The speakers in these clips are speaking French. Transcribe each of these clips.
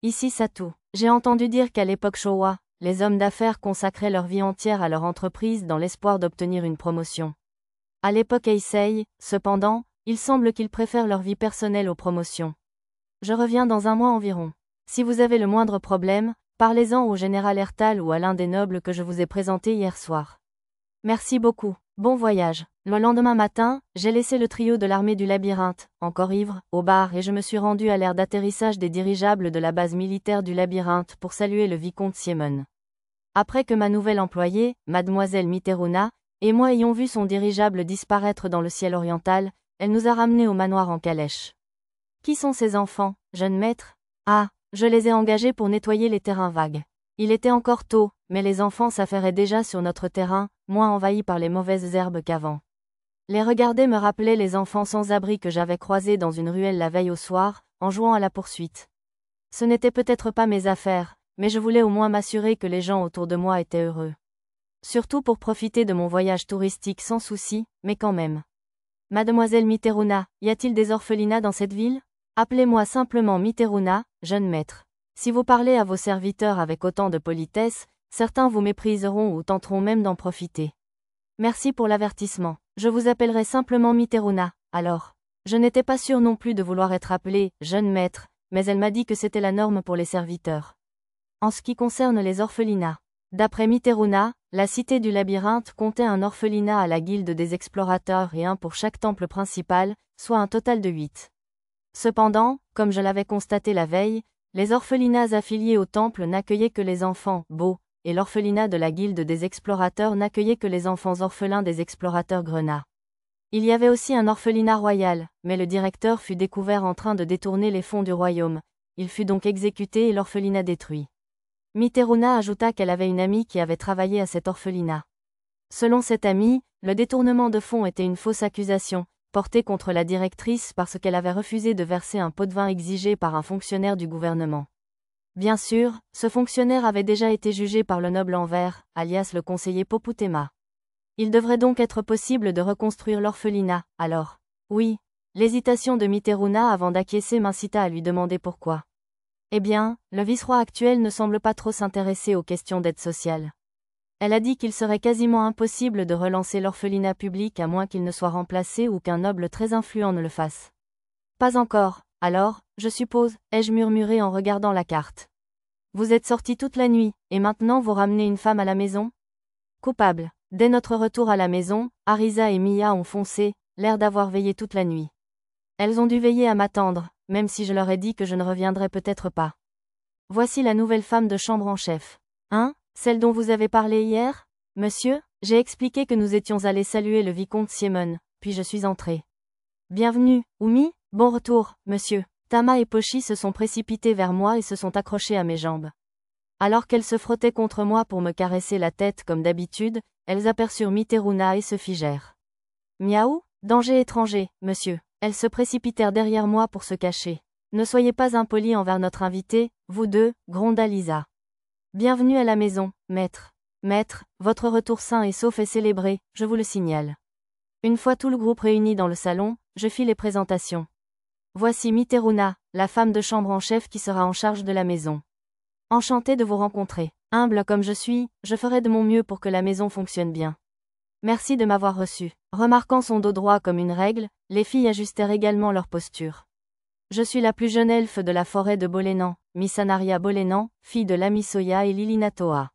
Ici Satu. J'ai entendu dire qu'à l'époque Showa, les hommes d'affaires consacraient leur vie entière à leur entreprise dans l'espoir d'obtenir une promotion. À l'époque Heisei, cependant, il semble qu'ils préfèrent leur vie personnelle aux promotions. Je reviens dans un mois environ. Si vous avez le moindre problème, parlez-en au général Ertal ou à l'un des nobles que je vous ai présentés hier soir. Merci beaucoup. Bon voyage. Le lendemain matin, j'ai laissé le trio de l'armée du labyrinthe, encore ivre, au bar et je me suis rendu à l'aire d'atterrissage des dirigeables de la base militaire du labyrinthe pour saluer le vicomte Siemon. Après que ma nouvelle employée, mademoiselle Mitteruna, et moi ayons vu son dirigeable disparaître dans le ciel oriental, elle nous a ramenés au manoir en calèche. Qui sont ces enfants, jeune maître? Ah, je les ai engagés pour nettoyer les terrains vagues. Il était encore tôt, mais les enfants s'affairaient déjà sur notre terrain, moins envahis par les mauvaises herbes qu'avant. Les regarder me rappelait les enfants sans abri que j'avais croisés dans une ruelle la veille au soir, en jouant à la poursuite. Ce n'était peut-être pas mes affaires, mais je voulais au moins m'assurer que les gens autour de moi étaient heureux. Surtout pour profiter de mon voyage touristique sans souci, mais quand même. Mademoiselle Mitteruna, y a-t-il des orphelinats dans cette ville? Appelez-moi simplement Mitteruna, jeune maître. Si vous parlez à vos serviteurs avec autant de politesse, certains vous mépriseront ou tenteront même d'en profiter. Merci pour l'avertissement. Je vous appellerai simplement Mitteruna, alors. Je n'étais pas sûre non plus de vouloir être appelée jeune maître, mais elle m'a dit que c'était la norme pour les serviteurs. En ce qui concerne les orphelinats. D'après Mitteruna, la cité du labyrinthe comptait un orphelinat à la guilde des explorateurs et un pour chaque temple principal, soit un total de 8. Cependant, comme je l'avais constaté la veille, les orphelinats affiliés au temple n'accueillaient que les enfants beaux, et l'orphelinat de la guilde des explorateurs n'accueillait que les enfants orphelins des explorateurs grenats. Il y avait aussi un orphelinat royal, mais le directeur fut découvert en train de détourner les fonds du royaume. Il fut donc exécuté et l'orphelinat détruit. Mitteruna ajouta qu'elle avait une amie qui avait travaillé à cet orphelinat. Selon cette amie, le détournement de fonds était une fausse accusation, portée contre la directrice parce qu'elle avait refusé de verser un pot de vin exigé par un fonctionnaire du gouvernement. Bien sûr, ce fonctionnaire avait déjà été jugé par le noble Envers, alias le conseiller Poputema. Il devrait donc être possible de reconstruire l'orphelinat, alors. Oui. L'hésitation de Mitteruna avant d'acquiescer m'incita à lui demander pourquoi. Eh bien, le vice-roi actuel ne semble pas trop s'intéresser aux questions d'aide sociale. Elle a dit qu'il serait quasiment impossible de relancer l'orphelinat public à moins qu'il ne soit remplacé ou qu'un noble très influent ne le fasse. Pas encore, alors, je suppose, ai-je murmuré en regardant la carte. Vous êtes sorti toute la nuit, et maintenant vous ramenez une femme à la maison? Coupable. Dès notre retour à la maison, Arisa et Mia ont foncé, l'air d'avoir veillé toute la nuit. Elles ont dû veiller à m'attendre, même si je leur ai dit que je ne reviendrais peut-être pas. Voici la nouvelle femme de chambre en chef. Hein? Celle dont vous avez parlé hier? Monsieur, j'ai expliqué que nous étions allés saluer le vicomte Siemon, puis je suis entrée. Bienvenue, Oumi, bon retour, monsieur. Tama et Pochi se sont précipités vers moi et se sont accrochés à mes jambes. Alors qu'elles se frottaient contre moi pour me caresser la tête comme d'habitude, elles aperçurent Mitteruna et se figèrent. Miaou? Danger étranger, monsieur. Elles se précipitèrent derrière moi pour se cacher. Ne soyez pas impolis envers notre invité, vous deux, gronda Lisa. Bienvenue à la maison, maître. Maître, votre retour sain et sauf est célébré, je vous le signale. Une fois tout le groupe réuni dans le salon, je fis les présentations. Voici Mitteruna, la femme de chambre en chef qui sera en charge de la maison. Enchantée de vous rencontrer. Humble comme je suis, je ferai de mon mieux pour que la maison fonctionne bien. Merci de m'avoir reçu. Remarquant son dos droit comme une règle, les filles ajustèrent également leur posture. Je suis la plus jeune elfe de la forêt de Bolénan, Missanaria Bolénan, fille de Lamisoya et Lilinatoa.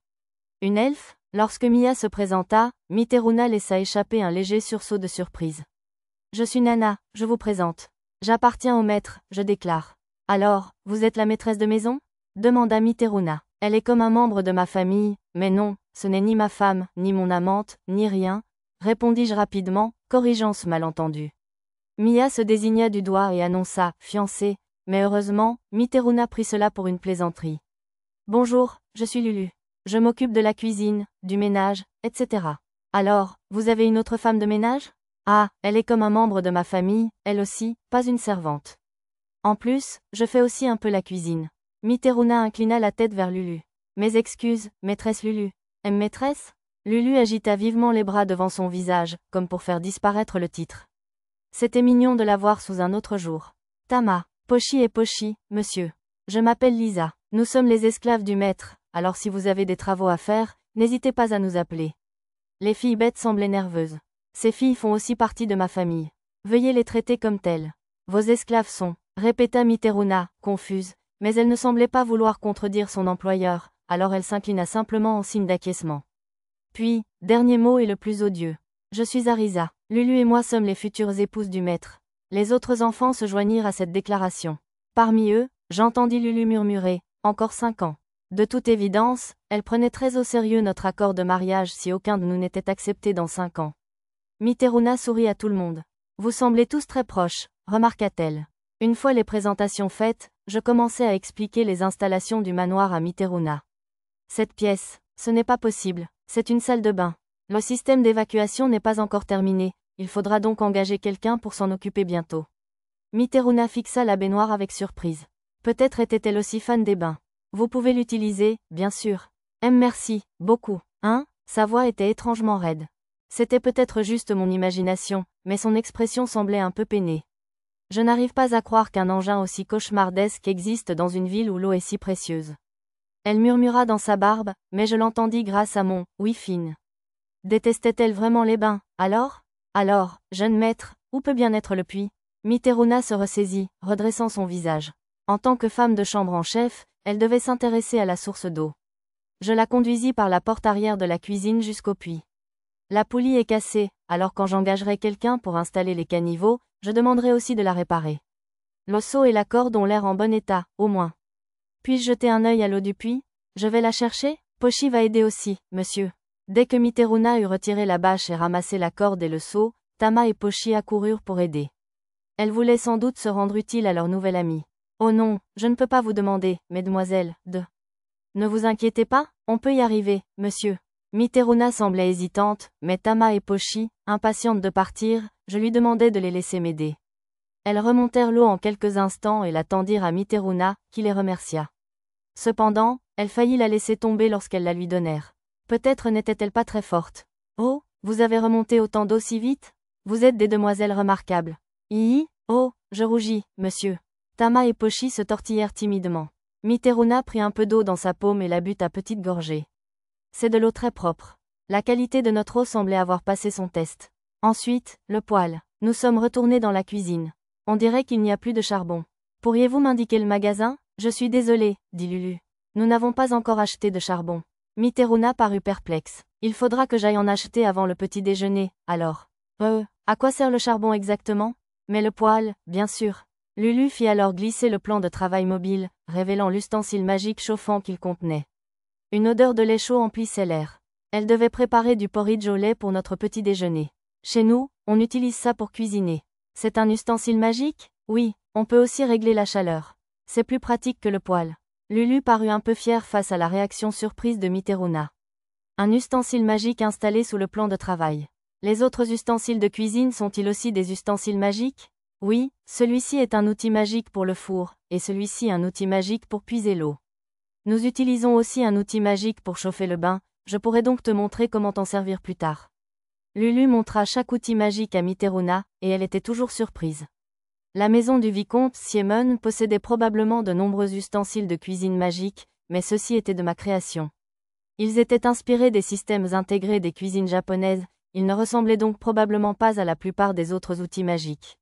Une elfe? Lorsque Mia se présenta, Mitteruna laissa échapper un léger sursaut de surprise. Je suis Nana, je vous présente. J'appartiens au maître, je déclare. Alors, vous êtes la maîtresse de maison? Demanda Mitteruna. Elle est comme un membre de ma famille, mais non, ce n'est ni ma femme, ni mon amante, ni rien, répondis-je rapidement, corrigeant ce malentendu. Mia se désigna du doigt et annonça, fiancée, mais heureusement, Mitteruna prit cela pour une plaisanterie. Bonjour, je suis Lulu. Je m'occupe de la cuisine, du ménage, etc. Alors, vous avez une autre femme de ménage? Ah, elle est comme un membre de ma famille, elle aussi, pas une servante. En plus, je fais aussi un peu la cuisine. Mitteruna inclina la tête vers Lulu. Mes excuses, maîtresse Lulu. Maîtresse? Lulu agita vivement les bras devant son visage, comme pour faire disparaître le titre. C'était mignon de la voir sous un autre jour. Tama, Pochi et Pochi, monsieur. Je m'appelle Lisa. Nous sommes les esclaves du maître, alors si vous avez des travaux à faire, n'hésitez pas à nous appeler. Les filles bêtes semblaient nerveuses. Ces filles font aussi partie de ma famille. Veuillez les traiter comme telles. Vos esclaves sont, répéta Mitteruna, confuse, mais elle ne semblait pas vouloir contredire son employeur, alors elle s'inclina simplement en signe d'acquiescement. Puis, dernier mot et le plus odieux. Je suis Arisa. Lulu et moi sommes les futures épouses du maître. Les autres enfants se joignirent à cette déclaration. Parmi eux, j'entendis Lulu murmurer, encore 5 ans. De toute évidence, elle prenait très au sérieux notre accord de mariage si aucun de nous n'était accepté dans 5 ans. Mitteruna sourit à tout le monde. Vous semblez tous très proches, remarqua-t-elle. Une fois les présentations faites, je commençai à expliquer les installations du manoir à Mitteruna. Cette pièce, ce n'est pas possible, c'est une salle de bain. Le système d'évacuation n'est pas encore terminé, il faudra donc engager quelqu'un pour s'en occuper bientôt. Mitteruna fixa la baignoire avec surprise. Peut-être était-elle aussi fan des bains. Vous pouvez l'utiliser, bien sûr. Merci, beaucoup. Hein? Sa voix était étrangement raide. C'était peut-être juste mon imagination, mais son expression semblait un peu peinée. Je n'arrive pas à croire qu'un engin aussi cauchemardesque existe dans une ville où l'eau est si précieuse. Elle murmura dans sa barbe, mais je l'entendis grâce à mon « oui fine ». Détestait-elle vraiment les bains, alors? Alors, jeune maître, où peut bien être le puits? Mitteruna se ressaisit, redressant son visage. En tant que femme de chambre en chef, elle devait s'intéresser à la source d'eau. Je la conduisis par la porte arrière de la cuisine jusqu'au puits. La poulie est cassée, alors quand j'engagerai quelqu'un pour installer les caniveaux, je demanderai aussi de la réparer. Le seau et la corde ont l'air en bon état, au moins. Puis-je jeter un œil à l'eau du puits? Je vais la chercher? Pochi va aider aussi, monsieur. Dès que Mitteruna eut retiré la bâche et ramassé la corde et le seau, Tama et Pochi accoururent pour aider. Elles voulaient sans doute se rendre utiles à leur nouvelle amie. Oh non, je ne peux pas vous demander, mesdemoiselles, de... Ne vous inquiétez pas, on peut y arriver, monsieur. Mitteruna semblait hésitante, mais Tama et Pochi, impatientes de partir, je lui demandai de les laisser m'aider. Elles remontèrent l'eau en quelques instants et la tendirent à Mitteruna, qui les remercia. Cependant, elle faillit la laisser tomber lorsqu'elles la lui donnèrent. Peut-être n'était-elle pas très forte. Oh, vous avez remonté autant d'eau si vite? Vous êtes des demoiselles remarquables. Oh, je rougis, monsieur. Tama et Pochi se tortillèrent timidement. Mitteruna prit un peu d'eau dans sa paume et la but à petites gorgées. C'est de l'eau très propre. La qualité de notre eau semblait avoir passé son test. Ensuite, le poêle. Nous sommes retournés dans la cuisine. On dirait qu'il n'y a plus de charbon. Pourriez-vous m'indiquer le magasin? Je suis désolée, dit Lulu. Nous n'avons pas encore acheté de charbon. Mitteruna parut perplexe. Il faudra que j'aille en acheter avant le petit déjeuner, alors. À quoi sert le charbon exactement? Mais le poêle, bien sûr. Lulu fit alors glisser le plan de travail mobile, révélant l'ustensile magique chauffant qu'il contenait. Une odeur de lait chaud emplissait l'air. Elle devait préparer du porridge au lait pour notre petit déjeuner. Chez nous, on utilise ça pour cuisiner. C'est un ustensile magique? Oui, on peut aussi régler la chaleur. C'est plus pratique que le poêle. Lulu parut un peu fière face à la réaction surprise de Mitteruna. Un ustensile magique installé sous le plan de travail. Les autres ustensiles de cuisine sont-ils aussi des ustensiles magiques? Oui, celui-ci est un outil magique pour le four, et celui-ci un outil magique pour puiser l'eau. Nous utilisons aussi un outil magique pour chauffer le bain, je pourrais donc te montrer comment t'en servir plus tard. Lulu montra chaque outil magique à Mitteruna, et elle était toujours surprise. La maison du vicomte Siemon possédait probablement de nombreux ustensiles de cuisine magiques, mais ceux-ci étaient de ma création. Ils étaient inspirés des systèmes intégrés des cuisines japonaises, ils ne ressemblaient donc probablement pas à la plupart des autres outils magiques.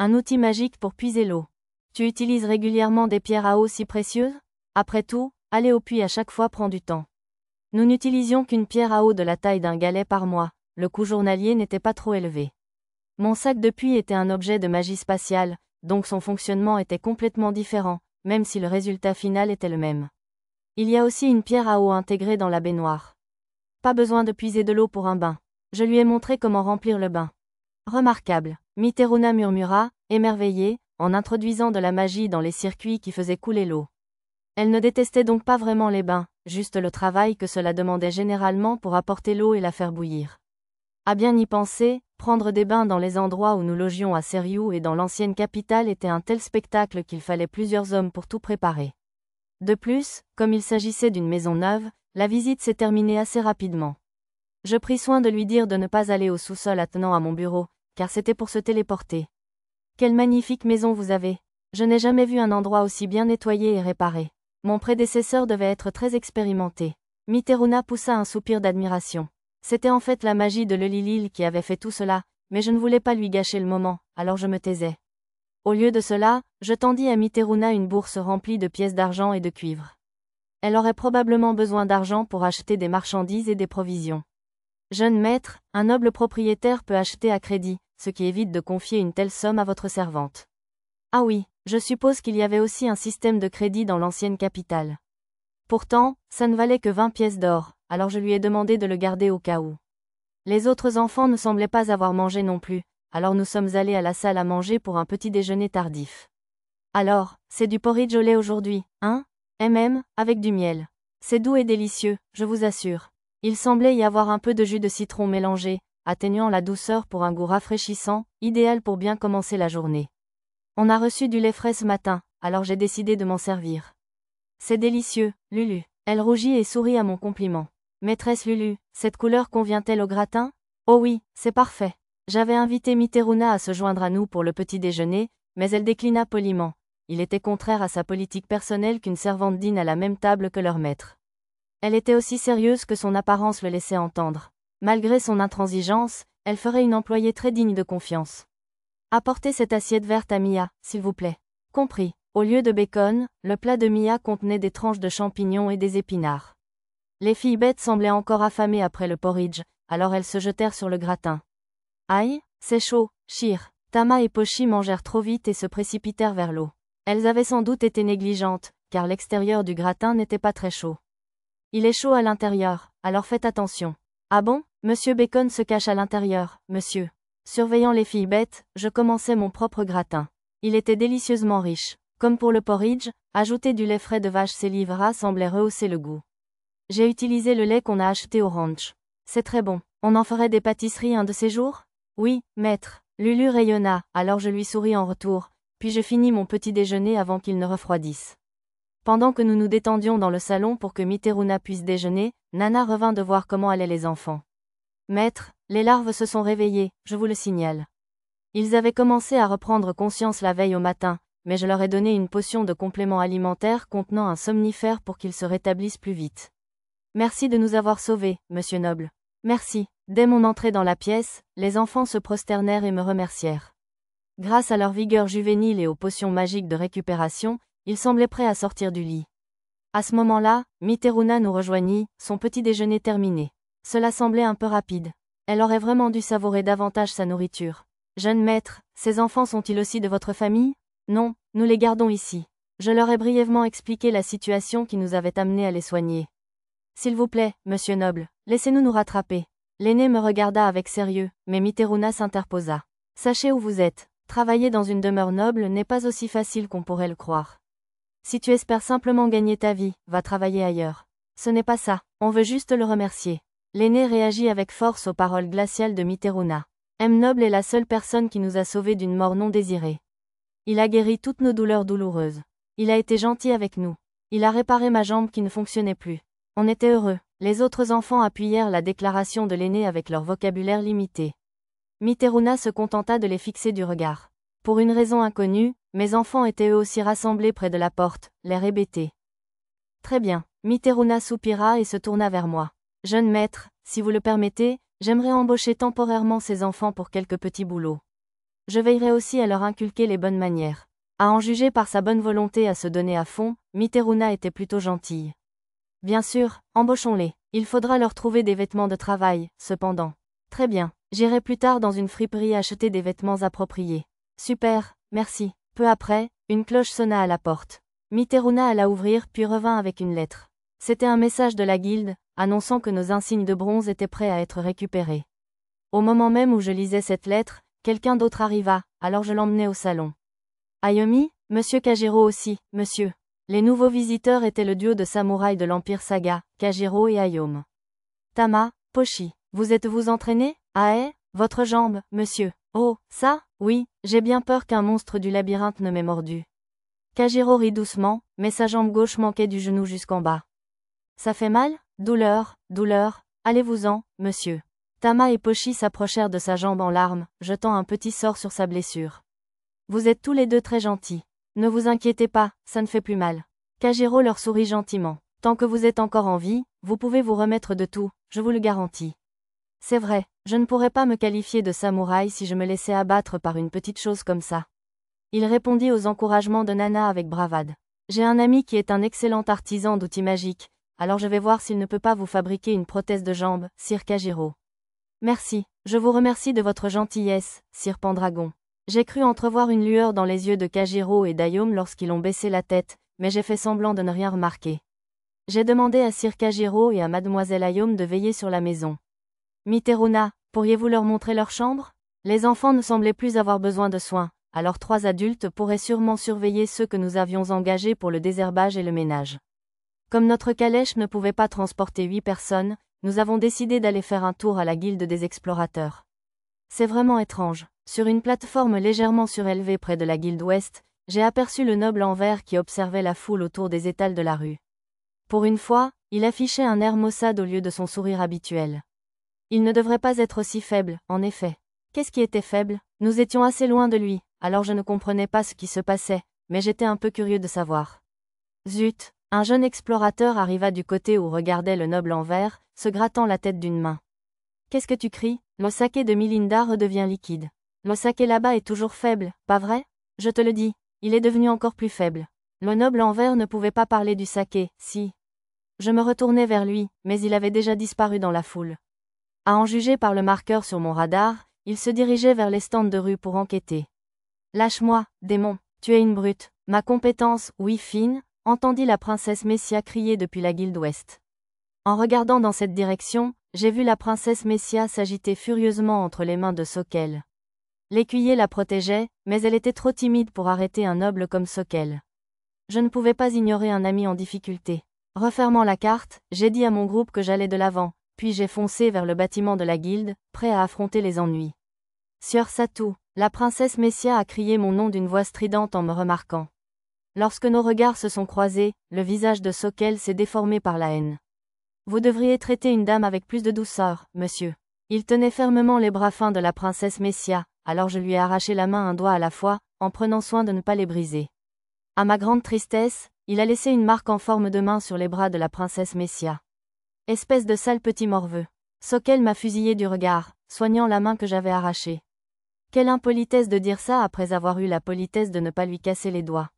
Un outil magique pour puiser l'eau. Tu utilises régulièrement des pierres à eau si précieuses? Après tout, aller au puits à chaque fois prend du temps. Nous n'utilisions qu'une pierre à eau de la taille d'un galet par mois, le coût journalier n'était pas trop élevé. Mon sac de puits était un objet de magie spatiale, donc son fonctionnement était complètement différent, même si le résultat final était le même. Il y a aussi une pierre à eau intégrée dans la baignoire. Pas besoin de puiser de l'eau pour un bain. Je lui ai montré comment remplir le bain. Remarquable, Mitteruna murmura, émerveillée, en introduisant de la magie dans les circuits qui faisaient couler l'eau. Elle ne détestait donc pas vraiment les bains, juste le travail que cela demandait généralement pour apporter l'eau et la faire bouillir. À bien y penser, prendre des bains dans les endroits où nous logions à Seriou et dans l'ancienne capitale était un tel spectacle qu'il fallait plusieurs hommes pour tout préparer. De plus, comme il s'agissait d'une maison neuve, la visite s'est terminée assez rapidement. Je pris soin de lui dire de ne pas aller au sous-sol attenant à mon bureau, car c'était pour se téléporter. Quelle magnifique maison vous avez! Je n'ai jamais vu un endroit aussi bien nettoyé et réparé. Mon prédécesseur devait être très expérimenté. Miteruna poussa un soupir d'admiration. C'était en fait la magie de Lelilil qui avait fait tout cela, mais je ne voulais pas lui gâcher le moment, alors je me taisais. Au lieu de cela, je tendis à Miteruna une bourse remplie de pièces d'argent et de cuivre. Elle aurait probablement besoin d'argent pour acheter des marchandises et des provisions. Jeune maître, un noble propriétaire peut acheter à crédit, ce qui évite de confier une telle somme à votre servante. Ah oui, je suppose qu'il y avait aussi un système de crédit dans l'ancienne capitale. Pourtant, ça ne valait que 20 pièces d'or, alors je lui ai demandé de le garder au cas où. Les autres enfants ne semblaient pas avoir mangé non plus, alors nous sommes allés à la salle à manger pour un petit déjeuner tardif. Alors, c'est du porridge au lait aujourd'hui, hein? Avec du miel. C'est doux et délicieux, je vous assure. Il semblait y avoir un peu de jus de citron mélangé, atténuant la douceur pour un goût rafraîchissant, idéal pour bien commencer la journée. On a reçu du lait frais ce matin, alors j'ai décidé de m'en servir. C'est délicieux, Lulu. Elle rougit et sourit à mon compliment. Maîtresse Lulu, cette couleur convient-elle au gratin? Oh oui, c'est parfait. J'avais invité Miteruna à se joindre à nous pour le petit déjeuner, mais elle déclina poliment. Il était contraire à sa politique personnelle qu'une servante dîne à la même table que leur maître. Elle était aussi sérieuse que son apparence le laissait entendre. Malgré son intransigeance, elle ferait une employée très digne de confiance. Apportez cette assiette verte à Mia, s'il vous plaît. Compris. Au lieu de bacon, le plat de Mia contenait des tranches de champignons et des épinards. Les filles bêtes semblaient encore affamées après le porridge, alors elles se jetèrent sur le gratin. Aïe, c'est chaud, Chir. Tama et Pochi mangèrent trop vite et se précipitèrent vers l'eau. Elles avaient sans doute été négligentes, car l'extérieur du gratin n'était pas très chaud. Il est chaud à l'intérieur, alors faites attention. Ah bon? Monsieur Bacon se cache à l'intérieur, monsieur. Surveillant les filles bêtes, je commençais mon propre gratin. Il était délicieusement riche. Comme pour le porridge, ajouter du lait frais de vache Célivra semblait rehausser le goût. J'ai utilisé le lait qu'on a acheté au ranch. C'est très bon. On en ferait des pâtisseries un de ces jours? Oui, maître. Lulu rayonna, alors je lui souris en retour, puis je finis mon petit déjeuner avant qu'il ne refroidisse. Pendant que nous nous détendions dans le salon pour que Miteruna puisse déjeuner, Nana revint de voir comment allaient les enfants. Maître, les larves se sont réveillées, je vous le signale. Ils avaient commencé à reprendre conscience la veille au matin, mais je leur ai donné une potion de complément alimentaire contenant un somnifère pour qu'ils se rétablissent plus vite. Merci de nous avoir sauvés, monsieur Noble. Merci. Dès mon entrée dans la pièce, les enfants se prosternèrent et me remercièrent. Grâce à leur vigueur juvénile et aux potions magiques de récupération, ils semblaient prêts à sortir du lit. À ce moment-là, Miteruna nous rejoignit, son petit déjeuner terminé. Cela semblait un peu rapide. Elle aurait vraiment dû savourer davantage sa nourriture. Jeune maître, ces enfants sont-ils aussi de votre famille? Non, nous les gardons ici. Je leur ai brièvement expliqué la situation qui nous avait amenés à les soigner. S'il vous plaît, monsieur Noble, laissez-nous nous rattraper. L'aîné me regarda avec sérieux, mais Miteruna s'interposa. Sachez où vous êtes. Travailler dans une demeure noble n'est pas aussi facile qu'on pourrait le croire. Si tu espères simplement gagner ta vie, va travailler ailleurs. Ce n'est pas ça, on veut juste le remercier. L'aîné réagit avec force aux paroles glaciales de Miteruna. M. Noble est la seule personne qui nous a sauvés d'une mort non désirée. Il a guéri toutes nos douleurs douloureuses. Il a été gentil avec nous. Il a réparé ma jambe qui ne fonctionnait plus. On était heureux. Les autres enfants appuyèrent la déclaration de l'aîné avec leur vocabulaire limité. Miteruna se contenta de les fixer du regard. Pour une raison inconnue, mes enfants étaient eux aussi rassemblés près de la porte, l'air hébété. Très bien. Miteruna soupira et se tourna vers moi. Jeune maître, si vous le permettez, j'aimerais embaucher temporairement ces enfants pour quelques petits boulots. Je veillerai aussi à leur inculquer les bonnes manières. À en juger par sa bonne volonté à se donner à fond, Miteruna était plutôt gentille. Bien sûr, embauchons-les. Il faudra leur trouver des vêtements de travail, cependant. Très bien, j'irai plus tard dans une friperie acheter des vêtements appropriés. Super, merci. Peu après, une cloche sonna à la porte. Miteruna alla ouvrir puis revint avec une lettre. C'était un message de la guilde, annonçant que nos insignes de bronze étaient prêts à être récupérés. Au moment même où je lisais cette lettre, quelqu'un d'autre arriva, alors je l'emmenai au salon. Ayumi, monsieur Kajiro aussi, monsieur. Les nouveaux visiteurs étaient le duo de samouraïs de l'Empire Saga, Kajiro et Ayome. Tama, Pochi, vous êtes-vous entraîné? Ah votre jambe, monsieur. Oh, ça? Oui, j'ai bien peur qu'un monstre du labyrinthe ne m'ait mordu. Kajiro rit doucement, mais sa jambe gauche manquait du genou jusqu'en bas. Ça fait mal? Douleur, allez-vous-en, monsieur. Tama et Pochi s'approchèrent de sa jambe en larmes, jetant un petit sort sur sa blessure. Vous êtes tous les deux très gentils. Ne vous inquiétez pas, ça ne fait plus mal. Kajiro leur sourit gentiment. Tant que vous êtes encore en vie, vous pouvez vous remettre de tout, je vous le garantis. C'est vrai, je ne pourrais pas me qualifier de samouraï si je me laissais abattre par une petite chose comme ça. Il répondit aux encouragements de Nana avec bravade. J'ai un ami qui est un excellent artisan d'outils magiques, alors je vais voir s'il ne peut pas vous fabriquer une prothèse de jambe, Sir Kajiro. Merci, je vous remercie de votre gentillesse, Sir Pendragon. J'ai cru entrevoir une lueur dans les yeux de Kajiro et d'Ayome lorsqu'ils ont baissé la tête, mais j'ai fait semblant de ne rien remarquer. J'ai demandé à Sir Kajiro et à Mademoiselle Ayome de veiller sur la maison. Miteruna, pourriez-vous leur montrer leur chambre? Les enfants ne semblaient plus avoir besoin de soins, alors 3 adultes pourraient sûrement surveiller ceux que nous avions engagés pour le désherbage et le ménage. Comme notre calèche ne pouvait pas transporter 8 personnes, nous avons décidé d'aller faire un tour à la guilde des explorateurs. C'est vraiment étrange. Sur une plateforme légèrement surélevée près de la guilde ouest, j'ai aperçu le noble en vert qui observait la foule autour des étals de la rue. Pour une fois, il affichait un air maussade au lieu de son sourire habituel. Il ne devrait pas être aussi faible, en effet. Qu'est-ce qui était faible? Nous étions assez loin de lui, alors je ne comprenais pas ce qui se passait, mais j'étais un peu curieux de savoir. Zut! Un jeune explorateur arriva du côté où regardait le noble en vert, se grattant la tête d'une main. Qu'est-ce que tu cries? Le saké de Milinda redevient liquide. Le saké là-bas est toujours faible, pas vrai? Je te le dis, il est devenu encore plus faible. Le noble en vert ne pouvait pas parler du saké, si. Je me retournai vers lui, mais il avait déjà disparu dans la foule. À en juger par le marqueur sur mon radar, il se dirigeait vers les stands de rue pour enquêter. Lâche-moi, démon, tu es une brute. Ma compétence, oui fine, entendit la princesse Messia crier depuis la guilde ouest. En regardant dans cette direction, j'ai vu la princesse Messia s'agiter furieusement entre les mains de Sokel. L'écuyer la protégeait, mais elle était trop timide pour arrêter un noble comme Sokel. Je ne pouvais pas ignorer un ami en difficulté. Refermant la carte, j'ai dit à mon groupe que j'allais de l'avant, puis j'ai foncé vers le bâtiment de la guilde, prêt à affronter les ennuis. Sieur Satou, la princesse Messia a crié mon nom d'une voix stridente en me remarquant. Lorsque nos regards se sont croisés, le visage de Sokel s'est déformé par la haine. Vous devriez traiter une dame avec plus de douceur, monsieur. Il tenait fermement les bras fins de la princesse Messia, alors je lui ai arraché la main un doigt à la fois, en prenant soin de ne pas les briser. À ma grande tristesse, il a laissé une marque en forme de main sur les bras de la princesse Messia. Espèce de sale petit morveux. Sokel m'a fusillé du regard, soignant la main que j'avais arrachée. Quelle impolitesse de dire ça après avoir eu la politesse de ne pas lui casser les doigts.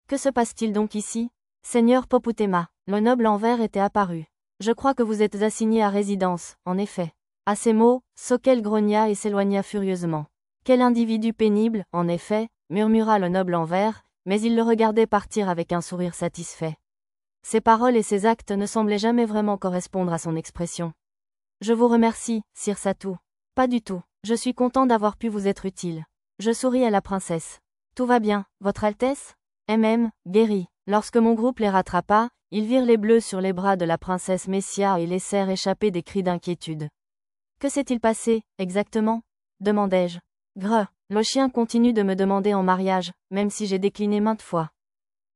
Que se passe-t-il donc ici? Seigneur Poputema, le noble en vert était apparu. Je crois que vous êtes assigné à résidence, en effet. À ces mots, Sokel grogna et s'éloigna furieusement. Quel individu pénible, en effet, murmura le noble en vert, mais il le regardait partir avec un sourire satisfait. Ses paroles et ses actes ne semblaient jamais vraiment correspondre à son expression. Je vous remercie, Sir Satou. Pas du tout, je suis content d'avoir pu vous être utile. Je souris à la princesse. Tout va bien, Votre Altesse? Guéri. Lorsque mon groupe les rattrapa, ils virent les bleus sur les bras de la princesse Messia et laissèrent échapper des cris d'inquiétude. Que s'est-il passé, exactement? Demandai-je. Grrr, le chien continue de me demander en mariage, même si j'ai décliné maintes fois.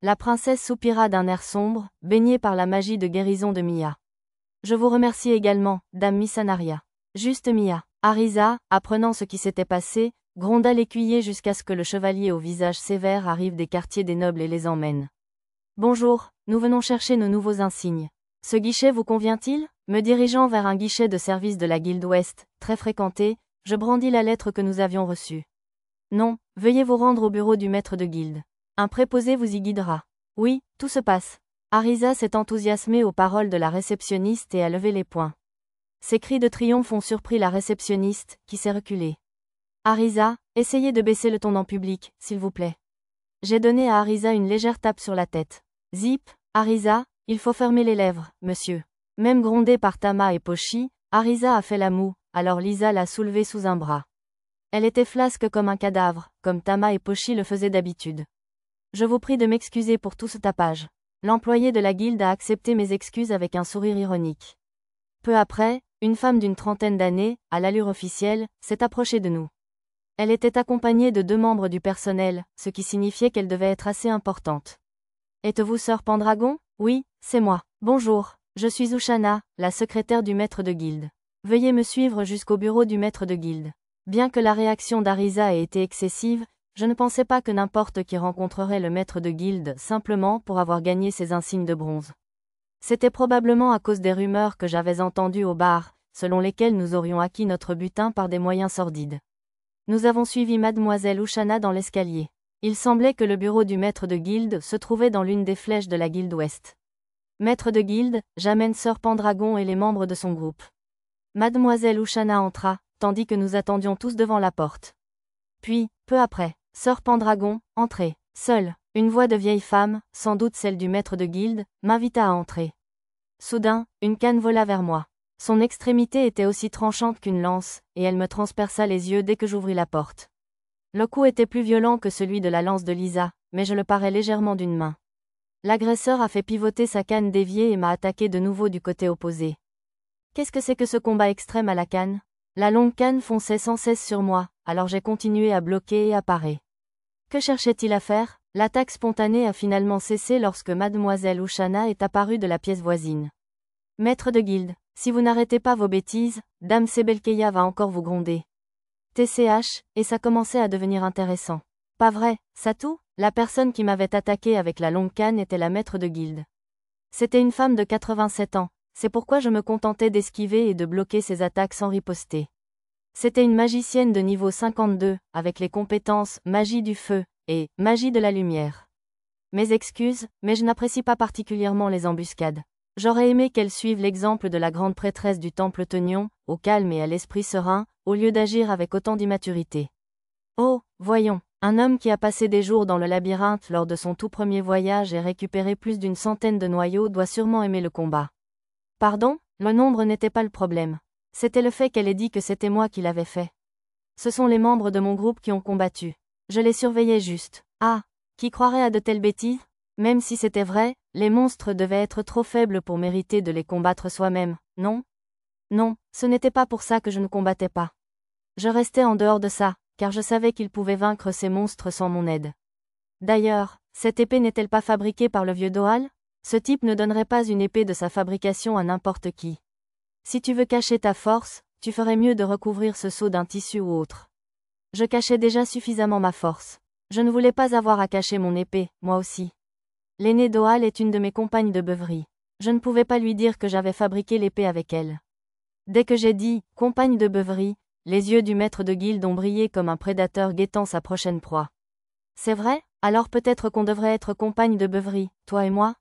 La princesse soupira d'un air sombre, baignée par la magie de guérison de Mia. Je vous remercie également, dame Misanaria. Juste Mia. Arisa, apprenant ce qui s'était passé, gronda l'écuyer jusqu'à ce que le chevalier au visage sévère arrive des quartiers des nobles et les emmène. Bonjour, nous venons chercher nos nouveaux insignes. Ce guichet vous convient-il? Me dirigeant vers un guichet de service de la guilde ouest, très fréquenté, je brandis la lettre que nous avions reçue. Non, veuillez vous rendre au bureau du maître de guilde. Un préposé vous y guidera. Oui, tout se passe. Arisa s'est enthousiasmée aux paroles de la réceptionniste et a levé les poings. Ses cris de triomphe ont surpris la réceptionniste, qui s'est reculée. Arisa, essayez de baisser le ton en public, s'il vous plaît. J'ai donné à Arisa une légère tape sur la tête. Zip, Arisa, il faut fermer les lèvres, monsieur. Même grondée par Tama et Pochi, Arisa a fait la moue, alors Lisa l'a soulevée sous un bras. Elle était flasque comme un cadavre, comme Tama et Pochi le faisaient d'habitude. Je vous prie de m'excuser pour tout ce tapage. L'employé de la guilde a accepté mes excuses avec un sourire ironique. Peu après, une femme d'une trentaine d'années, à l'allure officielle, s'est approchée de nous. Elle était accompagnée de 2 membres du personnel, ce qui signifiait qu'elle devait être assez importante. Êtes-vous sœur Pendragon? Oui, c'est moi. Bonjour, je suis Ushana, la secrétaire du maître de guilde. Veuillez me suivre jusqu'au bureau du maître de guilde. Bien que la réaction d'Arisa ait été excessive, Je ne pensais pas que n'importe qui rencontrerait le maître de guilde simplement pour avoir gagné ses insignes de bronze. C'était probablement à cause des rumeurs que j'avais entendues au bar, selon lesquelles nous aurions acquis notre butin par des moyens sordides. Nous avons suivi mademoiselle Ushana dans l'escalier. Il semblait que le bureau du maître de guilde se trouvait dans l'une des flèches de la guilde ouest. Maître de guilde, j'amène Sir Pendragon et les membres de son groupe. Mademoiselle Ushana entra, tandis que nous attendions tous devant la porte. Puis, peu après, Sir Pendragon, entré, seul, une voix de vieille femme, sans doute celle du maître de guilde, m'invita à entrer. Soudain, une canne vola vers moi. Son extrémité était aussi tranchante qu'une lance, et elle me transperça les yeux dès que j'ouvris la porte. Le coup était plus violent que celui de la lance de Lisa, mais je le parais légèrement d'une main. L'agresseur a fait pivoter sa canne déviée et m'a attaqué de nouveau du côté opposé. Qu'est-ce que c'est que ce combat extrême à la canne? La longue canne fonçait sans cesse sur moi, alors j'ai continué à bloquer et à parer. Que cherchait-il à faire? L'attaque spontanée a finalement cessé lorsque mademoiselle Ushana est apparue de la pièce voisine. Maître de guilde, si vous n'arrêtez pas vos bêtises, Dame Sebelkeya va encore vous gronder. TCH, et ça commençait à devenir intéressant. Pas vrai, Satou? La personne qui m'avait attaqué avec la longue canne était la maître de guilde. C'était une femme de 87 ans, c'est pourquoi je me contentais d'esquiver et de bloquer ses attaques sans riposter. C'était une magicienne de niveau 52, avec les compétences magie du feu et magie de la lumière. Mes excuses, mais je n'apprécie pas particulièrement les embuscades. J'aurais aimé qu'elle suive l'exemple de la grande prêtresse du temple Tenion, au calme et à l'esprit serein, au lieu d'agir avec autant d'immaturité. Oh, voyons, un homme qui a passé des jours dans le labyrinthe lors de son tout premier voyage et récupéré plus d'une centaine de noyaux doit sûrement aimer le combat. Pardon, le nombre n'était pas le problème. C'était le fait qu'elle ait dit que c'était moi qui l'avais fait. Ce sont les membres de mon groupe qui ont combattu. Je les surveillais juste. Ah, qui croirait à de telles bêtises? Même si c'était vrai, les monstres devaient être trop faibles pour mériter de les combattre soi-même, non? Non, ce n'était pas pour ça que je ne combattais pas. Je restais en dehors de ça, car je savais qu'ils pouvaient vaincre ces monstres sans mon aide. D'ailleurs, cette épée n'est-elle pas fabriquée par le vieux Doal? Ce type ne donnerait pas une épée de sa fabrication à n'importe qui. Si tu veux cacher ta force, tu ferais mieux de recouvrir ce seau d'un tissu ou autre. Je cachais déjà suffisamment ma force. Je ne voulais pas avoir à cacher mon épée, moi aussi. L'aînée Doal est une de mes compagnes de beuverie. Je ne pouvais pas lui dire que j'avais fabriqué l'épée avec elle. Dès que j'ai dit « compagne de beuverie », les yeux du maître de guilde ont brillé comme un prédateur guettant sa prochaine proie. C'est vrai? Alors peut-être qu'on devrait être compagne de beuverie, toi et moi?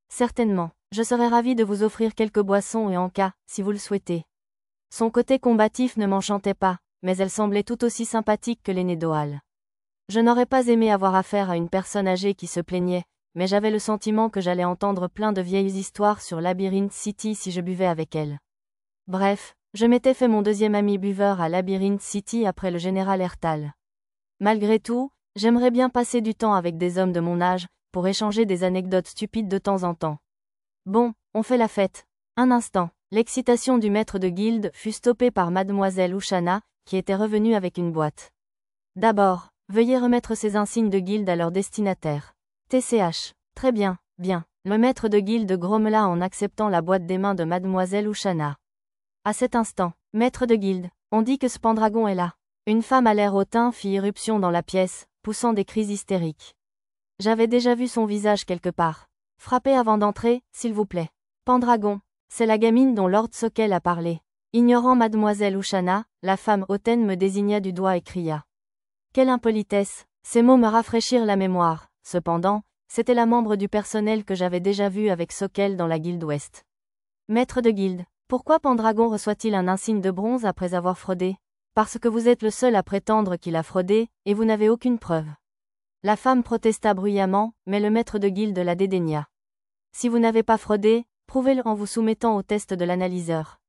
Certainement. Je serais ravie de vous offrir quelques boissons et en cas, si vous le souhaitez. Son côté combatif ne m'enchantait pas, mais elle semblait tout aussi sympathique que l'aînée Doal. Je n'aurais pas aimé avoir affaire à une personne âgée qui se plaignait, mais j'avais le sentiment que j'allais entendre plein de vieilles histoires sur Labyrinth City si je buvais avec elle. Bref, je m'étais fait mon deuxième ami buveur à Labyrinth City après le général Ertal. Malgré tout, j'aimerais bien passer du temps avec des hommes de mon âge, pour échanger des anecdotes stupides de temps en temps. Bon, on fait la fête. Un instant, l'excitation du maître de guilde fut stoppée par mademoiselle Ushana, qui était revenue avec une boîte. D'abord, veuillez remettre ces insignes de guilde à leur destinataire. TCH. Très bien, bien. Le maître de guilde grommela en acceptant la boîte des mains de mademoiselle Ushana. À cet instant, maître de guilde, on dit que ce Pendragon est là. Une femme à l'air hautain fit irruption dans la pièce, poussant des cris hystériques. J'avais déjà vu son visage quelque part. Frappez avant d'entrer, s'il vous plaît. Pendragon, c'est la gamine dont Lord Sokel a parlé. Ignorant mademoiselle Ushana, la femme hautaine me désigna du doigt et cria. Quelle impolitesse! Ces mots me rafraîchirent la mémoire. Cependant, c'était la membre du personnel que j'avais déjà vue avec Sokel dans la guilde ouest. Maître de guilde, pourquoi Pendragon reçoit-il un insigne de bronze après avoir fraudé? Parce que vous êtes le seul à prétendre qu'il a fraudé, et vous n'avez aucune preuve. La femme protesta bruyamment, mais le maître de guilde la dédaigna. Si vous n'avez pas fraudé, prouvez-le en vous soumettant au test de l'analyseur.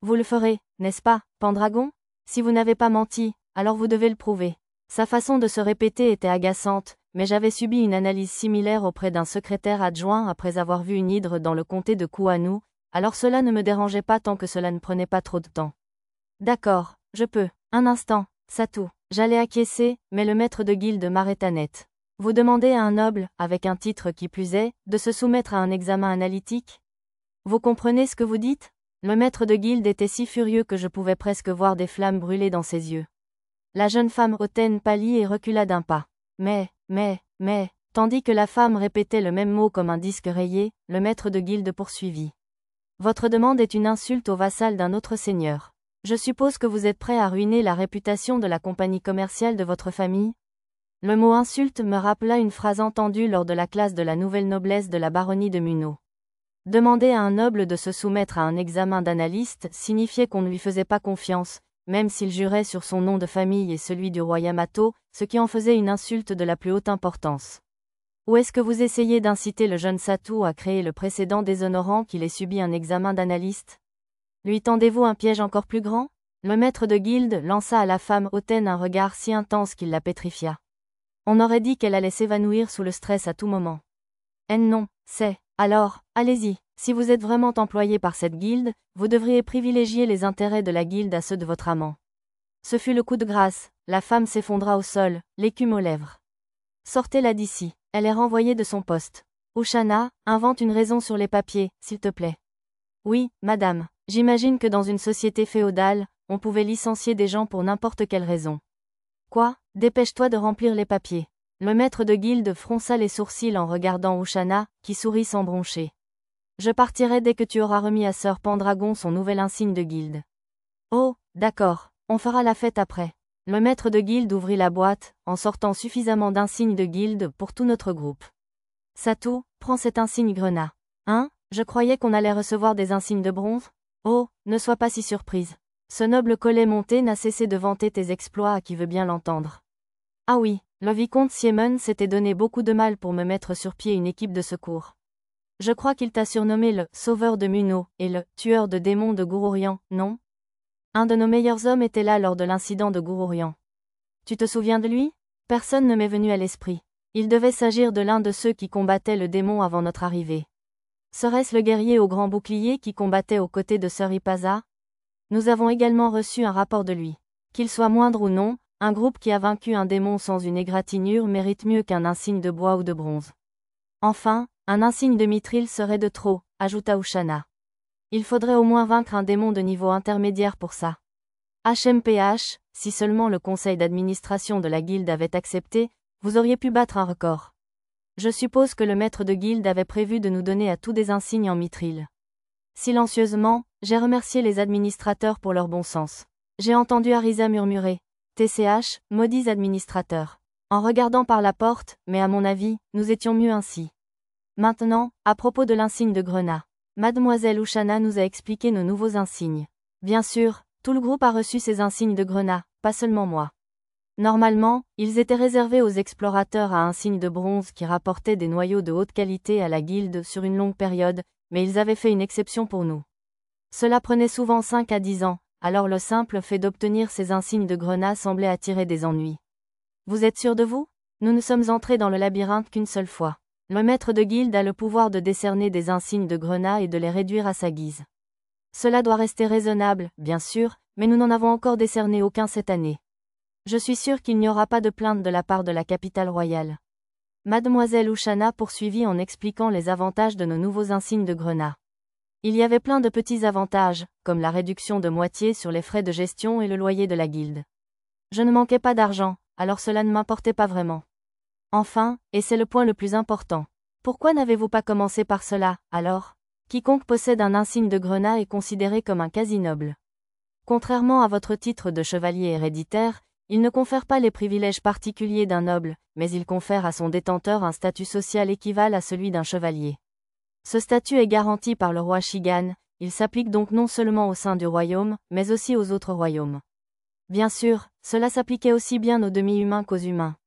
Vous le ferez, n'est-ce pas, Pendragon? Si vous n'avez pas menti, alors vous devez le prouver. Sa façon de se répéter était agaçante, mais j'avais subi une analyse similaire auprès d'un secrétaire adjoint après avoir vu une hydre dans le comté de Kuanu, alors cela ne me dérangeait pas tant que cela ne prenait pas trop de temps. D'accord, je peux. Un instant, Satou. J'allais acquiescer, mais le maître de guilde m'arrêta net. Vous demandez à un noble, avec un titre qui plus est, de se soumettre à un examen analytique? Vous comprenez ce que vous dites? Le maître de guilde était si furieux que je pouvais presque voir des flammes brûler dans ses yeux. La jeune femme hautaine pâlit et recula d'un pas. Mais, tandis que la femme répétait le même mot comme un disque rayé, le maître de guilde poursuivit. Votre demande est une insulte au vassal d'un autre seigneur. Je suppose que vous êtes prêt à ruiner la réputation de la compagnie commerciale de votre famille? Le mot insulte me rappela une phrase entendue lors de la classe de la nouvelle noblesse de la baronnie de Munot. Demander à un noble de se soumettre à un examen d'analyste signifiait qu'on ne lui faisait pas confiance, même s'il jurait sur son nom de famille et celui du roi Yamato, ce qui en faisait une insulte de la plus haute importance. Ou est-ce que vous essayez d'inciter le jeune Satou à créer le précédent déshonorant qu'il ait subi un examen d'analyste? Lui tendez-vous un piège encore plus grand? Le maître de guilde lança à la femme hautaine un regard si intense qu'il la pétrifia. On aurait dit qu'elle allait s'évanouir sous le stress à tout moment. Non, c'est. Alors, allez-y, si vous êtes vraiment employé par cette guilde, vous devriez privilégier les intérêts de la guilde à ceux de votre amant. Ce fut le coup de grâce, la femme s'effondra au sol, l'écume aux lèvres. Sortez-la d'ici, elle est renvoyée de son poste. Ushana, invente une raison sur les papiers, s'il te plaît. Oui, madame, j'imagine que dans une société féodale, on pouvait licencier des gens pour n'importe quelle raison. Quoi? Dépêche-toi de remplir les papiers. Le maître de guilde fronça les sourcils en regardant Ushana, qui sourit sans broncher. Je partirai dès que tu auras remis à Sir Pendragon son nouvel insigne de guilde. Oh, d'accord, on fera la fête après. Le maître de guilde ouvrit la boîte, en sortant suffisamment d'insignes de guilde pour tout notre groupe. Satou, prends cet insigne grenat. Hein? Je croyais qu'on allait recevoir des insignes de bronze? Oh, ne sois pas si surprise. Ce noble collet monté n'a cessé de vanter tes exploits à qui veut bien l'entendre. Ah oui, le vicomte Siemon s'était donné beaucoup de mal pour me mettre sur pied une équipe de secours. Je crois qu'il t'a surnommé le « sauveur de Munot » et le « tueur de démons de Gourourian », non? Un de nos meilleurs hommes était là lors de l'incident de Gourourian. Tu te souviens de lui? Personne ne m'est venu à l'esprit. Il devait s'agir de l'un de ceux qui combattaient le démon avant notre arrivée. Serait-ce le guerrier au grand bouclier qui combattait aux côtés de Sir Ipaza? Nous avons également reçu un rapport de lui. Qu'il soit moindre ou non, un groupe qui a vaincu un démon sans une égratignure mérite mieux qu'un insigne de bois ou de bronze. Enfin, un insigne de mithril serait de trop, ajouta Ushana. Il faudrait au moins vaincre un démon de niveau intermédiaire pour ça. HMPH, si seulement le conseil d'administration de la guilde avait accepté, vous auriez pu battre un record. Je suppose que le maître de guilde avait prévu de nous donner à tous des insignes en mithril. Silencieusement, j'ai remercié les administrateurs pour leur bon sens. J'ai entendu Arisa murmurer. TCH, maudits administrateurs. En regardant par la porte, mais à mon avis, nous étions mieux ainsi. Maintenant, à propos de l'insigne de grenat. Mademoiselle Ushana nous a expliqué nos nouveaux insignes. Bien sûr, tout le groupe a reçu ces insignes de grenat, pas seulement moi. Normalement, ils étaient réservés aux explorateurs à insigne de bronze qui rapportaient des noyaux de haute qualité à la guilde sur une longue période, mais ils avaient fait une exception pour nous. Cela prenait souvent 5 à 10 ans, alors le simple fait d'obtenir ces insignes de grenat semblait attirer des ennuis. Vous êtes sûr de vous? Nous ne sommes entrés dans le labyrinthe qu'une seule fois. Le maître de guilde a le pouvoir de décerner des insignes de grenat et de les réduire à sa guise. Cela doit rester raisonnable, bien sûr, mais nous n'en avons encore décerné aucun cette année. Je suis sûr qu'il n'y aura pas de plainte de la part de la capitale royale. Mademoiselle Ushana poursuivit en expliquant les avantages de nos nouveaux insignes de grenat. Il y avait plein de petits avantages, comme la réduction de moitié sur les frais de gestion et le loyer de la guilde. Je ne manquais pas d'argent, alors cela ne m'importait pas vraiment. Enfin, et c'est le point le plus important. Pourquoi n'avez-vous pas commencé par cela, alors? Quiconque possède un insigne de grenat est considéré comme un quasi-noble. Contrairement à votre titre de chevalier héréditaire, il ne confère pas les privilèges particuliers d'un noble, mais il confère à son détenteur un statut social équivalent à celui d'un chevalier. Ce statut est garanti par le roi Shigan, il s'applique donc non seulement au sein du royaume, mais aussi aux autres royaumes. Bien sûr, cela s'appliquait aussi bien aux demi-humains qu'aux humains.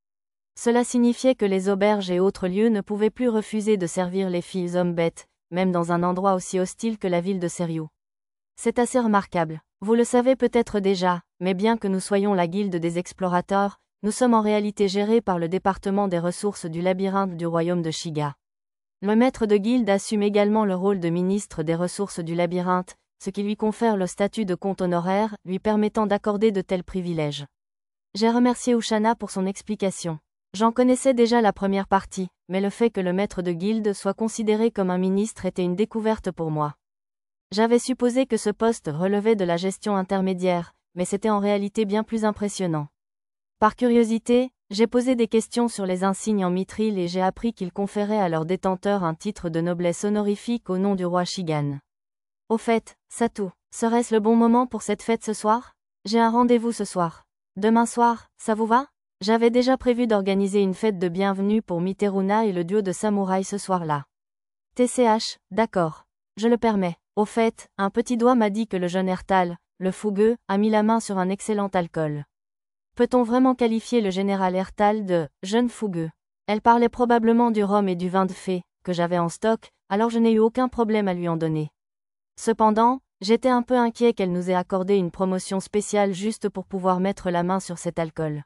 Cela signifiait que les auberges et autres lieux ne pouvaient plus refuser de servir les filles hommes bêtes, même dans un endroit aussi hostile que la ville de Seriou. C'est assez remarquable. Vous le savez peut-être déjà, mais bien que nous soyons la guilde des explorateurs, nous sommes en réalité gérés par le département des ressources du labyrinthe du royaume de Shiga. Le maître de guilde assume également le rôle de ministre des ressources du labyrinthe, ce qui lui confère le statut de comte honoraire, lui permettant d'accorder de tels privilèges. J'ai remercié Ushana pour son explication. J'en connaissais déjà la première partie, mais le fait que le maître de guilde soit considéré comme un ministre était une découverte pour moi. J'avais supposé que ce poste relevait de la gestion intermédiaire, mais c'était en réalité bien plus impressionnant. Par curiosité, j'ai posé des questions sur les insignes en mithril et j'ai appris qu'ils conféraient à leur détenteur un titre de noblesse honorifique au nom du roi Shigan. Au fait, Satou, serait-ce le bon moment pour cette fête ce soir? J'ai un rendez-vous ce soir. Demain soir, ça vous va? J'avais déjà prévu d'organiser une fête de bienvenue pour Miteruna et le duo de samouraïs ce soir-là. TCH, d'accord. Je le permets. Au fait, un petit doigt m'a dit que le jeune Ertal, le fougueux, a mis la main sur un excellent alcool. Peut-on vraiment qualifier le général Ertal de « jeune fougueux » ? Elle parlait probablement du rhum et du vin de fée, que j'avais en stock, alors je n'ai eu aucun problème à lui en donner. Cependant, j'étais un peu inquiet qu'elle nous ait accordé une promotion spéciale juste pour pouvoir mettre la main sur cet alcool.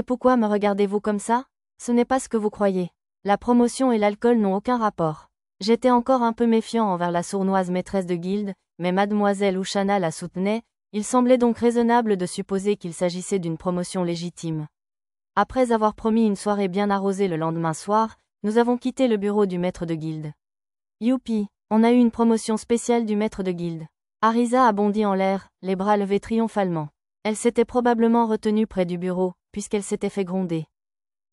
Pourquoi me regardez-vous comme ça? Ce n'est pas ce que vous croyez. La promotion et l'alcool n'ont aucun rapport. J'étais encore un peu méfiant envers la sournoise maîtresse de guilde, mais mademoiselle Ushana la soutenait, il semblait donc raisonnable de supposer qu'il s'agissait d'une promotion légitime. Après avoir promis une soirée bien arrosée le lendemain soir, nous avons quitté le bureau du maître de guilde. Youpi, on a eu une promotion spéciale du maître de guilde. Arisa a bondi en l'air, les bras levés triomphalement. Elle s'était probablement retenue près du bureau, puisqu'elle s'était fait gronder.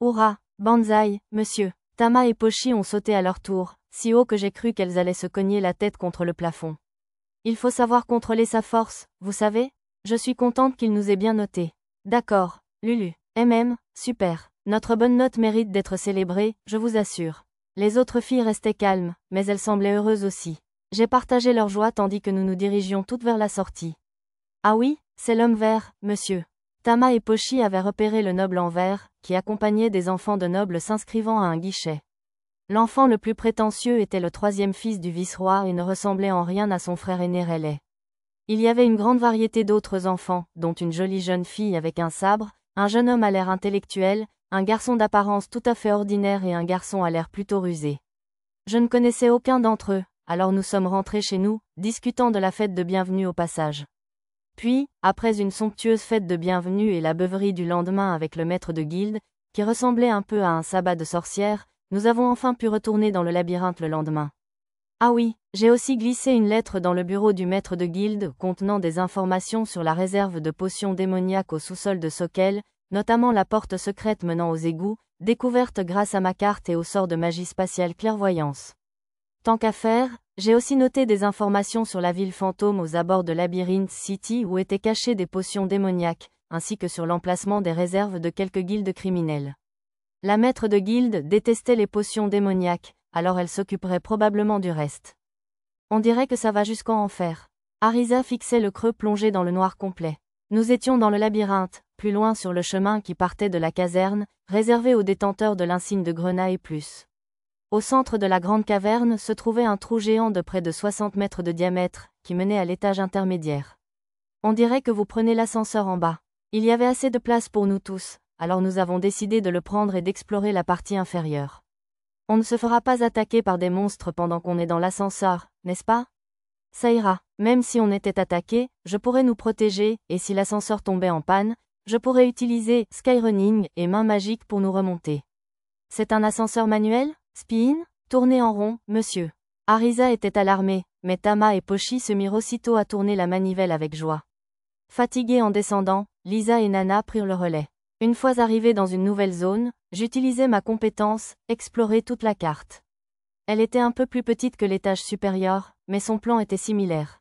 Hurrah, banzai, monsieur. Tama et Pochi ont sauté à leur tour, si haut que j'ai cru qu'elles allaient se cogner la tête contre le plafond. Il faut savoir contrôler sa force, vous savez? Je suis contente qu'il nous ait bien noté. D'accord, Lulu. Super. Notre bonne note mérite d'être célébrée, je vous assure. Les autres filles restaient calmes, mais elles semblaient heureuses aussi. J'ai partagé leur joie tandis que nous nous dirigions toutes vers la sortie. Ah oui, c'est l'homme vert, monsieur. Tama et Pochi avaient repéré le noble en vert, qui accompagnait des enfants de nobles s'inscrivant à un guichet. L'enfant le plus prétentieux était le troisième fils du vice-roi et ne ressemblait en rien à son frère aîné Rayleigh. Il y avait une grande variété d'autres enfants, dont une jolie jeune fille avec un sabre, un jeune homme à l'air intellectuel, un garçon d'apparence tout à fait ordinaire et un garçon à l'air plutôt rusé. Je ne connaissais aucun d'entre eux, alors nous sommes rentrés chez nous, discutant de la fête de bienvenue au passage. Puis, après une somptueuse fête de bienvenue et la beuverie du lendemain avec le maître de guilde, qui ressemblait un peu à un sabbat de sorcière, nous avons enfin pu retourner dans le labyrinthe le lendemain. Ah oui, j'ai aussi glissé une lettre dans le bureau du maître de guilde contenant des informations sur la réserve de potions démoniaques au sous-sol de Sokel, notamment la porte secrète menant aux égouts, découverte grâce à ma carte et au sort de magie spatiale clairvoyance. Tant qu'à faire, j'ai aussi noté des informations sur la ville fantôme aux abords de Labyrinth City où étaient cachées des potions démoniaques, ainsi que sur l'emplacement des réserves de quelques guildes criminelles. La maître de guilde détestait les potions démoniaques, alors elle s'occuperait probablement du reste. On dirait que ça va jusqu'en enfer. Arisa fixait le creux plongé dans le noir complet. Nous étions dans le labyrinthe, plus loin sur le chemin qui partait de la caserne, réservé aux détenteurs de l'insigne de Grenat et plus. Au centre de la grande caverne se trouvait un trou géant de près de 60 mètres de diamètre, qui menait à l'étage intermédiaire. On dirait que vous prenez l'ascenseur en bas. Il y avait assez de place pour nous tous, alors nous avons décidé de le prendre et d'explorer la partie inférieure. On ne se fera pas attaquer par des monstres pendant qu'on est dans l'ascenseur, n'est-ce pas? Ça ira, même si on était attaqué, je pourrais nous protéger, et si l'ascenseur tombait en panne, je pourrais utiliser Skyrunning et main magique pour nous remonter. C'est un ascenseur manuel? Spin? Tournez en rond, monsieur. Arisa était alarmée, mais Tama et Pochi se mirent aussitôt à tourner la manivelle avec joie. Fatigués en descendant, Lisa et Nana prirent le relais. Une fois arrivés dans une nouvelle zone, j'utilisais ma compétence, explorer toute la carte. Elle était un peu plus petite que l'étage supérieur, mais son plan était similaire.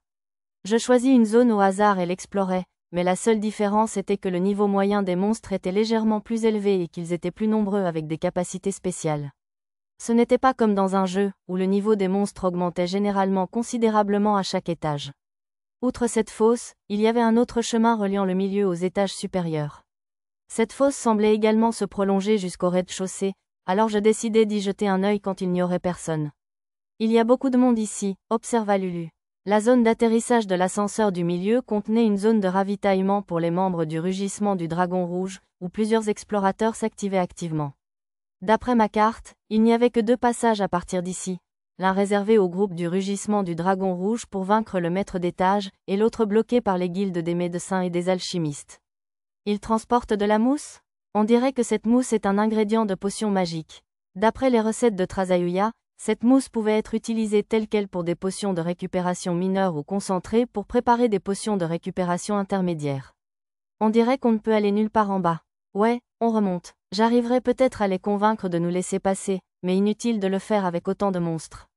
Je choisis une zone au hasard et l'explorais, mais la seule différence était que le niveau moyen des monstres était légèrement plus élevé et qu'ils étaient plus nombreux avec des capacités spéciales. Ce n'était pas comme dans un jeu, où le niveau des monstres augmentait généralement considérablement à chaque étage. Outre cette fosse, il y avait un autre chemin reliant le milieu aux étages supérieurs. Cette fosse semblait également se prolonger jusqu'au rez-de-chaussée, alors je décidai d'y jeter un œil quand il n'y aurait personne. Il y a beaucoup de monde ici, observa Lulu. La zone d'atterrissage de l'ascenseur du milieu contenait une zone de ravitaillement pour les membres du rugissement du Dragon Rouge, où plusieurs explorateurs s'activaient activement. D'après ma carte, il n'y avait que 2 passages à partir d'ici, l'un réservé au groupe du rugissement du Dragon Rouge pour vaincre le maître d'étage, et l'autre bloqué par les guildes des médecins et des alchimistes. Ils transportent de la mousse? On dirait que cette mousse est un ingrédient de potion magique. D'après les recettes de Trazayuya, cette mousse pouvait être utilisée telle quelle pour des potions de récupération mineures ou concentrées pour préparer des potions de récupération intermédiaires. On dirait qu'on ne peut aller nulle part en bas. Ouais, on remonte. J'arriverai peut-être à les convaincre de nous laisser passer, mais inutile de le faire avec autant de monstres.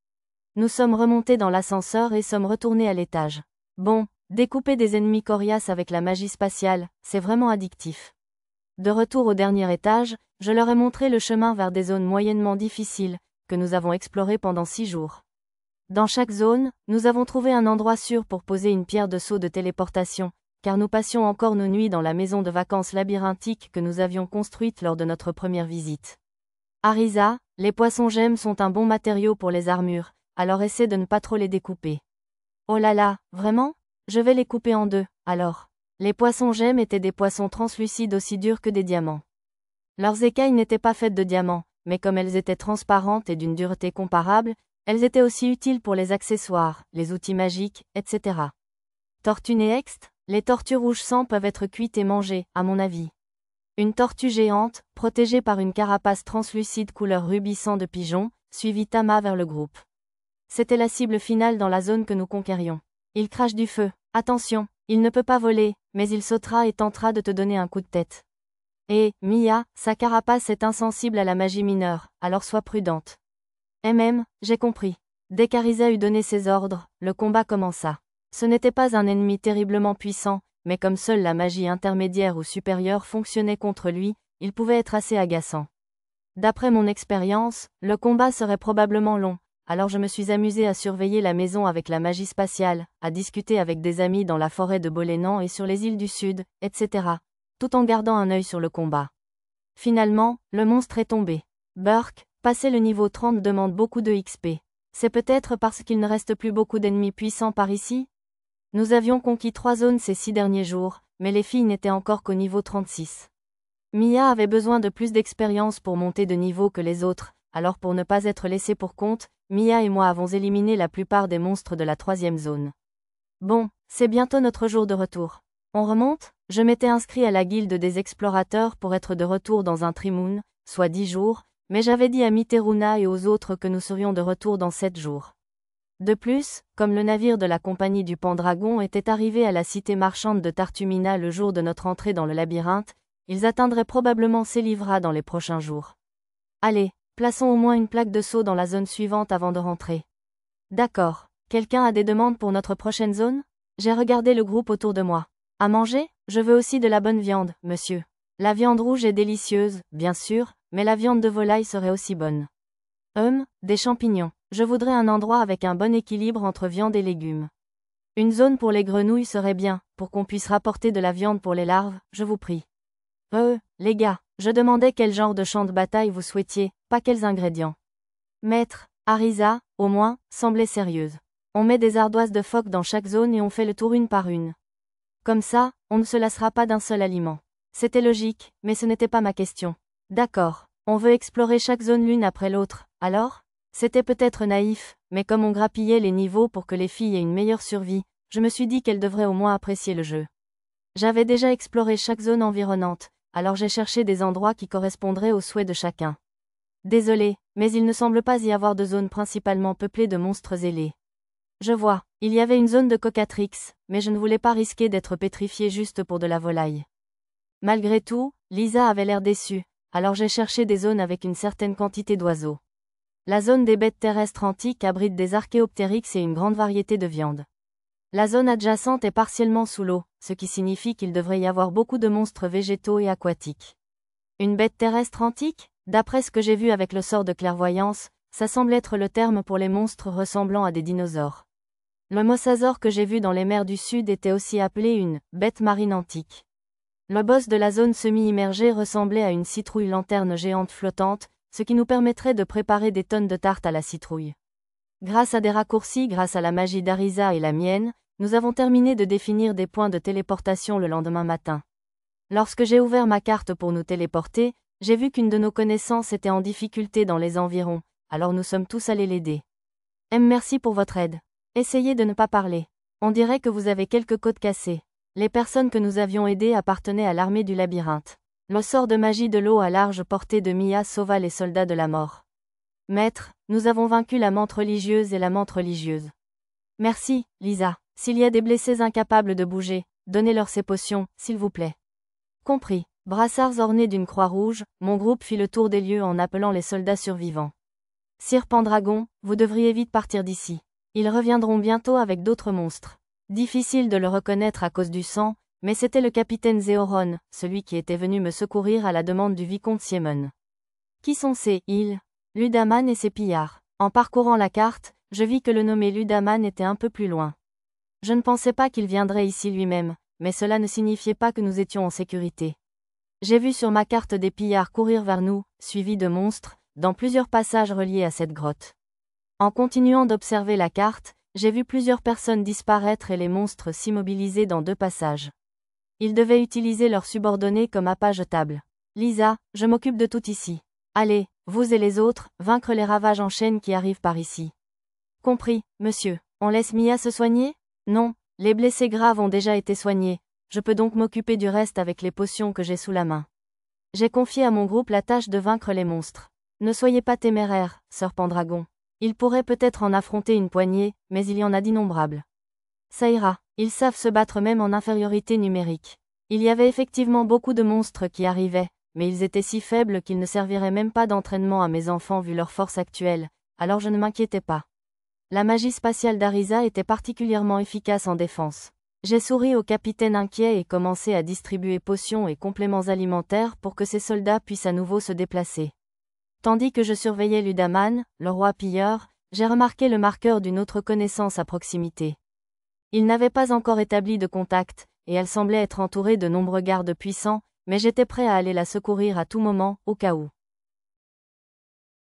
Nous sommes remontés dans l'ascenseur et sommes retournés à l'étage. Bon, découper des ennemis coriaces avec la magie spatiale, c'est vraiment addictif. De retour au dernier étage, je leur ai montré le chemin vers des zones moyennement difficiles, que nous avons explorées pendant 6 jours. Dans chaque zone, nous avons trouvé un endroit sûr pour poser une pierre de saut de téléportation, car nous passions encore nos nuits dans la maison de vacances labyrinthique que nous avions construite lors de notre première visite. Arisa, les poissons gemmes sont un bon matériau pour les armures, alors essaie de ne pas trop les découper. Oh là là, vraiment? Je vais les couper en deux, alors. Les poissons gemmes étaient des poissons translucides aussi durs que des diamants. Leurs écailles n'étaient pas faites de diamants, mais comme elles étaient transparentes et d'une dureté comparable, elles étaient aussi utiles pour les accessoires, les outils magiques, etc. Tortue Next, les tortues rouges sang peuvent être cuites et mangées, à mon avis. Une tortue géante, protégée par une carapace translucide couleur rubis sang de pigeon, suivit Tama vers le groupe. C'était la cible finale dans la zone que nous conquérions. Il crache du feu. Attention, il ne peut pas voler, mais il sautera et tentera de te donner un coup de tête. Et, Mia, sa carapace est insensible à la magie mineure, alors sois prudente. J'ai compris. Dès qu'Arisa eut donné ses ordres, le combat commença. Ce n'était pas un ennemi terriblement puissant, mais comme seule la magie intermédiaire ou supérieure fonctionnait contre lui, il pouvait être assez agaçant. D'après mon expérience, le combat serait probablement long, alors je me suis amusée à surveiller la maison avec la magie spatiale, à discuter avec des amis dans la forêt de Bolénan et sur les îles du Sud, etc., tout en gardant un œil sur le combat. Finalement, le monstre est tombé. Burke, passer le niveau 30 demande beaucoup de XP. C'est peut-être parce qu'il ne reste plus beaucoup d'ennemis puissants par ici? Nous avions conquis 3 zones ces 6 derniers jours, mais les filles n'étaient encore qu'au niveau 36. Mia avait besoin de plus d'expérience pour monter de niveau que les autres, alors pour ne pas être laissée pour compte, Mia et moi avons éliminé la plupart des monstres de la 3e zone. Bon, c'est bientôt notre jour de retour. On remonte? Je m'étais inscrit à la guilde des explorateurs pour être de retour dans un trimoun, soit 10 jours, mais j'avais dit à Miteruna et aux autres que nous serions de retour dans 7 jours. De plus, comme le navire de la compagnie du Pendragon était arrivé à la cité marchande de Tartumina le jour de notre entrée dans le labyrinthe, ils atteindraient probablement Célivra dans les prochains jours. Allez, plaçons au moins une plaque de saut dans la zone suivante avant de rentrer. D'accord. Quelqu'un a des demandes pour notre prochaine zone? J'ai regardé le groupe autour de moi. À manger? Je veux aussi de la bonne viande, monsieur. La viande rouge est délicieuse, bien sûr, mais la viande de volaille serait aussi bonne. Des champignons. Je voudrais un endroit avec un bon équilibre entre viande et légumes. Une zone pour les grenouilles serait bien, pour qu'on puisse rapporter de la viande pour les larves, je vous prie. Les gars, je demandais quel genre de champ de bataille vous souhaitiez, pas quels ingrédients. Maître, Arisa, au moins, semblait sérieuse. On met des ardoises de phoque dans chaque zone et on fait le tour une par une. Comme ça, on ne se lassera pas d'un seul aliment. C'était logique, mais ce n'était pas ma question. D'accord, on veut explorer chaque zone l'une après l'autre, alors? C'était peut-être naïf, mais comme on grappillait les niveaux pour que les filles aient une meilleure survie, je me suis dit qu'elles devraient au moins apprécier le jeu. J'avais déjà exploré chaque zone environnante, alors j'ai cherché des endroits qui correspondraient aux souhaits de chacun. Désolé, mais il ne semble pas y avoir de zone principalement peuplée de monstres ailés. Je vois, il y avait une zone de cocatrix, mais je ne voulais pas risquer d'être pétrifié juste pour de la volaille. Malgré tout, Lisa avait l'air déçue, alors j'ai cherché des zones avec une certaine quantité d'oiseaux. La zone des bêtes terrestres antiques abrite des archéoptérix et une grande variété de viande. La zone adjacente est partiellement sous l'eau, ce qui signifie qu'il devrait y avoir beaucoup de monstres végétaux et aquatiques. Une bête terrestre antique? D'après ce que j'ai vu avec le sort de clairvoyance, ça semble être le terme pour les monstres ressemblant à des dinosaures. Le mosasaure que j'ai vu dans les mers du Sud était aussi appelé une bête marine antique. Le boss de la zone semi-immergée ressemblait à une citrouille lanterne géante flottante, ce qui nous permettrait de préparer des tonnes de tartes à la citrouille. Grâce à des raccourcis grâce à la magie d'Arisa et la mienne, nous avons terminé de définir des points de téléportation le lendemain matin. Lorsque j'ai ouvert ma carte pour nous téléporter, j'ai vu qu'une de nos connaissances était en difficulté dans les environs, alors nous sommes tous allés l'aider. Merci pour votre aide. Essayez de ne pas parler. On dirait que vous avez quelques côtes cassées. Les personnes que nous avions aidées appartenaient à l'armée du labyrinthe. Le sort de magie de l'eau à large portée de Mia sauva les soldats de la mort. Maître, nous avons vaincu la menthe religieuse et la menthe religieuse. Merci, Lisa. S'il y a des blessés incapables de bouger, donnez-leur ces potions, s'il vous plaît. Compris. Brassards ornés d'une croix rouge, mon groupe fit le tour des lieux en appelant les soldats survivants. Sire Pendragon, vous devriez vite partir d'ici. Ils reviendront bientôt avec d'autres monstres. Difficile de le reconnaître à cause du sang, mais c'était le capitaine Zéoron, celui qui était venu me secourir à la demande du vicomte Siemon. Qui sont ces îles? Ludaman et ses pillards. En parcourant la carte, je vis que le nommé Ludaman était un peu plus loin. Je ne pensais pas qu'il viendrait ici lui-même, mais cela ne signifiait pas que nous étions en sécurité. J'ai vu sur ma carte des pillards courir vers nous, suivis de monstres, dans plusieurs passages reliés à cette grotte. En continuant d'observer la carte, j'ai vu plusieurs personnes disparaître et les monstres s'immobiliser dans 2 passages. Ils devaient utiliser leurs subordonnés comme appât jetable. Lisa, je m'occupe de tout ici. Allez, vous et les autres, vaincre les ravages en chaîne qui arrivent par ici. Compris, monsieur. On laisse Mia se soigner? Non, les blessés graves ont déjà été soignés. Je peux donc m'occuper du reste avec les potions que j'ai sous la main. J'ai confié à mon groupe la tâche de vaincre les monstres. Ne soyez pas téméraire, sœur Pendragon. Il pourrait peut-être en affronter une poignée, mais il y en a d'innombrables. Ça ira, ils savent se battre même en infériorité numérique. Il y avait effectivement beaucoup de monstres qui arrivaient, mais ils étaient si faibles qu'ils ne serviraient même pas d'entraînement à mes enfants vu leur force actuelle, alors je ne m'inquiétais pas. La magie spatiale d'Arisa était particulièrement efficace en défense. J'ai souri au capitaine inquiet et commencé à distribuer potions et compléments alimentaires pour que ses soldats puissent à nouveau se déplacer. Tandis que je surveillais Ludaman, le roi pilleur, j'ai remarqué le marqueur d'une autre connaissance à proximité. Il n'avait pas encore établi de contact, et elle semblait être entourée de nombreux gardes puissants, mais j'étais prêt à aller la secourir à tout moment, au cas où.